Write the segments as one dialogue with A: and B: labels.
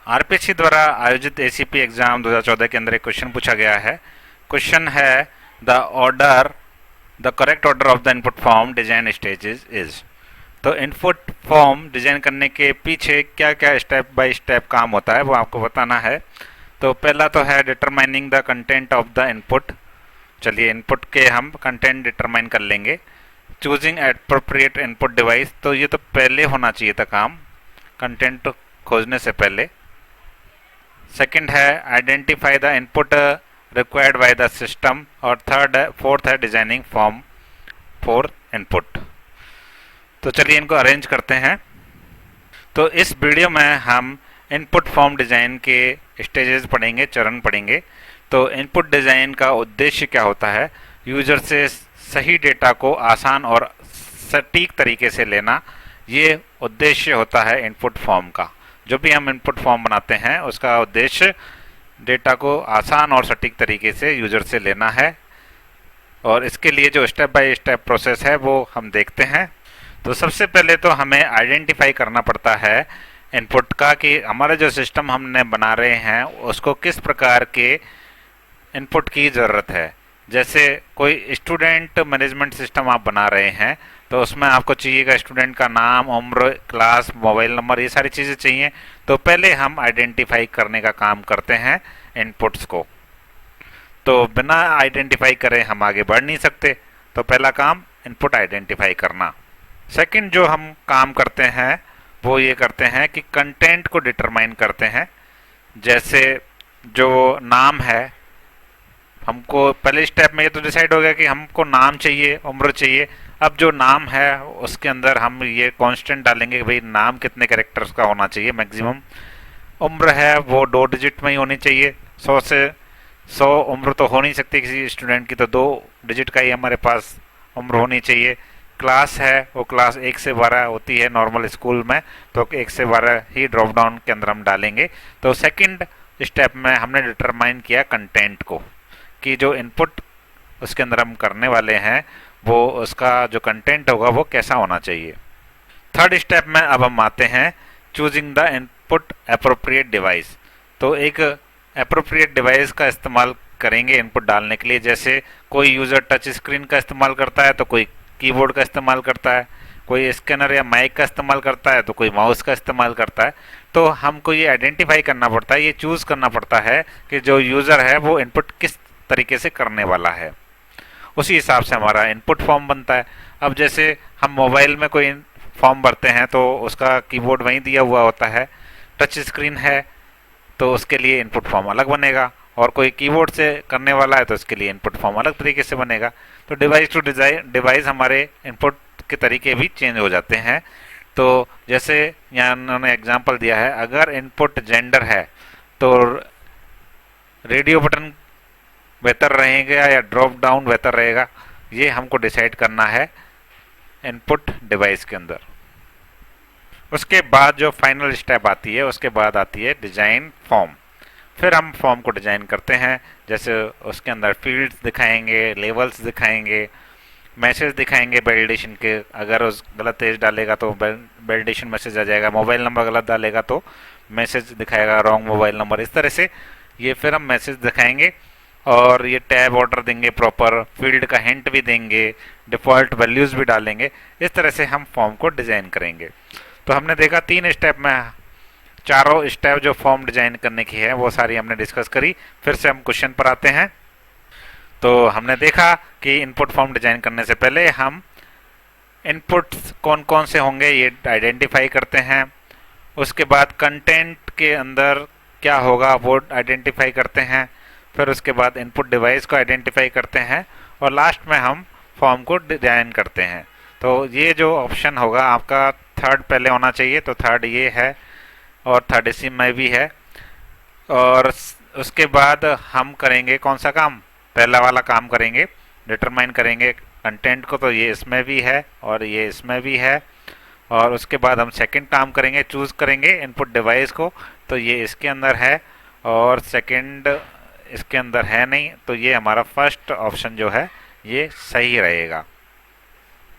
A: RPSC द्वारा आयोजित ACP exam 2014 के अंदर एक क्वेश्चन पूछा गया है। क्वेश्चन है the correct order of the input form design stages is. तो इनपुट फॉर्म डिजाइन करने के पीछे क्या क्या स्टेप बाय स्टेप काम होता है वो आपको बताना है। तो पहला तो है determining the content of the input. चलिए इनपुट के हम कंटेंट डिटरमाइन कर लेंगे। चूजिंग एप्रोप्रिएट इनपुट डिवाइस, तो ये तो पहले होना चाहिए था काम, कंटेंट खोजने से पहले। सेकंड है identify the input required by the system, और फोर्थ है डिजाइनिंग फॉर्म फॉर इनपुट। तो चलिए इनको अरेंज करते हैं। तो इस वीडियो में हम इनपुट फॉर्म डिजाइन के स्टेजेस पढ़ेंगे, चरण पढ़ेंगे। तो इनपुट डिजाइन का उद्देश्य क्या होता है? यूजर से सही डेटा को आसान और सटीक तरीके से लेना, ये उद्देश्य होता है इनपुट फॉर्म का। जो भी हम इनपुट फॉर्म बनाते हैं उसका उद्देश्य डेटा को आसान और सटीक तरीके से यूजर से लेना है। और इसके लिए जो स्टेप बाय स्टेप प्रोसेस है वो हम देखते हैं। तो सबसे पहले तो हमें आइडेंटिफाई करना पड़ता है इनपुट का कि हमारा जो सिस्टम हमने बना रहे हैं उसको किस प्रकार के इनपुट की ज़रूरत है। जैसे कोई स्टूडेंट मैनेजमेंट सिस्टम आप बना रहे हैं तो उसमें आपको चाहिएगा स्टूडेंट का नाम, उम्र, क्लास, मोबाइल नंबर, ये सारी चीज़ें चाहिए। तो पहले हम आइडेंटिफाई करने का काम करते हैं इनपुट्स को। तो बिना आइडेंटिफाई करे हम आगे बढ़ नहीं सकते। तो पहला काम इनपुट आइडेंटिफाई करना। सेकंड जो हम काम करते हैं वो ये करते हैं कि कंटेंट को डिटरमाइन करते हैं। जैसे जो नाम है, हमको पहले स्टेप में ये तो डिसाइड हो गया कि हमको नाम चाहिए, उम्र चाहिए। अब जो नाम है उसके अंदर हम ये कांस्टेंट डालेंगे कि भाई नाम कितने कैरेक्टर्स का होना चाहिए मैक्सिमम। उम्र है वो 2 डिजिट में ही होनी चाहिए। 100 से 100 उम्र तो हो नहीं सकती किसी स्टूडेंट की, तो 2 डिजिट का ही हमारे पास उम्र होनी चाहिए। क्लास है वो क्लास 1 से 12 होती है नॉर्मल स्कूल में, तो 1 से 12 ही ड्रॉप डाउन के अंदर हम डालेंगे। तो सेकंड स्टेप में हमने डिटरमाइन किया कंटेंट को कि जो इनपुट उसके अंदर हम करने वाले हैं वो उसका जो कंटेंट होगा वो कैसा होना चाहिए। थर्ड स्टेप में अब हम आते हैं choosing the input appropriate device. तो एक एप्रोप्रिएट डिवाइस का इस्तेमाल करेंगे इनपुट डालने के लिए। जैसे कोई यूज़र टच स्क्रीन का इस्तेमाल करता है तो कोई कीबोर्ड का इस्तेमाल करता है, कोई स्कैनर या माइक का इस्तेमाल करता है तो कोई माउस का इस्तेमाल करता है। तो हमको ये आइडेंटिफाई करना पड़ता है, ये चूज़ करना पड़ता है कि जो यूज़र है वो इनपुट किस तरीके से करने वाला है। उसी हिसाब से हमारा इनपुट फॉर्म बनता है। अब जैसे हम मोबाइल में कोई फॉर्म भरते हैं तो उसका कीबोर्ड वहीं दिया हुआ होता है, टच स्क्रीन है तो उसके लिए इनपुट फॉर्म अलग बनेगा, और कोई कीबोर्ड से करने वाला है तो उसके लिए इनपुट फॉर्म अलग तरीके से बनेगा। तो डिवाइस टू डिवाइस हमारे इनपुट के तरीके भी चेंज हो जाते हैं। तो जैसे यहाँ उन्होंने एग्जांपल दिया है, अगर इनपुट जेंडर है तो रेडियो बटन बेहतर रहेगा या ड्रॉप डाउन बेहतर रहेगा, ये हमको डिसाइड करना है इनपुट डिवाइस के अंदर। उसके बाद जो फाइनल स्टेप आती है उसके बाद आती है डिजाइन फॉर्म। फिर हम फॉर्म को डिजाइन करते हैं। जैसे उसके अंदर फील्ड्स दिखाएंगे, लेवल्स दिखाएंगे, मैसेज दिखाएंगे वैलिडेशन के। अगर उस गलत एज डालेगा तो वैलिडेशन मैसेज आ जाएगा, मोबाइल नंबर गलत डालेगा तो मैसेज दिखाएगा रॉन्ग मोबाइल नंबर। इस तरह से ये फिर हम मैसेज दिखाएंगे और ये टैब ऑर्डर देंगे, प्रॉपर फील्ड का हिंट भी देंगे, डिफ़ॉल्ट वैल्यूज़ भी डालेंगे। इस तरह से हम फॉर्म को डिज़ाइन करेंगे। तो हमने देखा 3 स्टेप में, चारों स्टेप जो फॉर्म डिज़ाइन करने की है वो सारी हमने डिस्कस करी। फिर से हम क्वेश्चन पर आते हैं। तो हमने देखा कि इनपुट फॉर्म डिज़ाइन करने से पहले हम इनपुट्स कौन कौन से होंगे ये आइडेंटिफाई करते हैं। उसके बाद कंटेंट के अंदर क्या होगा वो आइडेंटिफाई करते हैं। फिर उसके बाद इनपुट डिवाइस को आइडेंटिफाई करते हैं और लास्ट में हम फॉर्म को डिजाइन करते हैं। तो ये जो ऑप्शन होगा आपका थर्ड पहले होना चाहिए, तो थर्ड ये है और थर्ड इसी में भी है। और उसके बाद हम करेंगे कौन सा काम? पहला वाला काम करेंगे, डिटरमाइन करेंगे कंटेंट को, तो ये इसमें भी है और ये इसमें भी है। और उसके बाद हम सेकंड काम करेंगे, चूज़ करेंगे इनपुट डिवाइस को, तो ये इसके अंदर है और सेकंड इसके अंदर है नहीं, तो ये हमारा फर्स्ट ऑप्शन जो है ये सही रहेगा।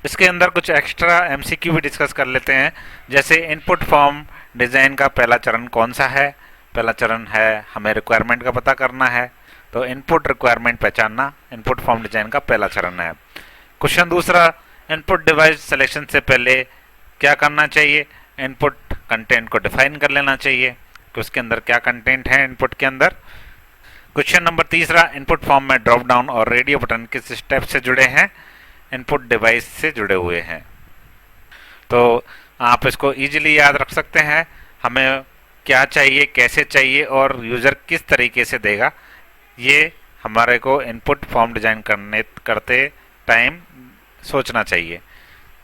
A: इसके अंदर कुछ एक्स्ट्रा एमसीक्यू भी डिस्कस कर लेते हैं। जैसे इनपुट फॉर्म डिज़ाइन का पहला चरण कौन सा है, पहला चरण है हमें रिक्वायरमेंट का पता करना है, तो इनपुट रिक्वायरमेंट पहचानना इनपुट फॉर्म डिजाइन का पहला चरण है। क्वेश्चन दूसरा, इनपुट डिवाइस सिलेक्शन से पहले क्या करना चाहिए? इनपुट कंटेंट को डिफाइन कर लेना चाहिए कि उसके अंदर क्या कंटेंट है इनपुट के अंदर। क्वेश्चन नंबर तीसरा, इनपुट फॉर्म में ड्रॉप डाउन और रेडियो बटन किस स्टेप से जुड़े हैं? इनपुट डिवाइस से जुड़े हुए हैं। तो आप इसको इजीली याद रख सकते हैं, हमें क्या चाहिए, कैसे चाहिए और यूज़र किस तरीके से देगा, ये हमारे को इनपुट फॉर्म डिजाइन करते टाइम सोचना चाहिए।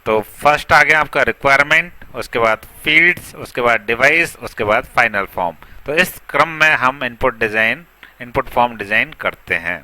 A: तो फर्स्ट आ गया आपका रिक्वायरमेंट, उसके बाद फील्ड्स, उसके बाद डिवाइस, उसके बाद फाइनल फॉर्म। तो इस क्रम में हम इनपुट फॉर्म डिजाइन करते हैं।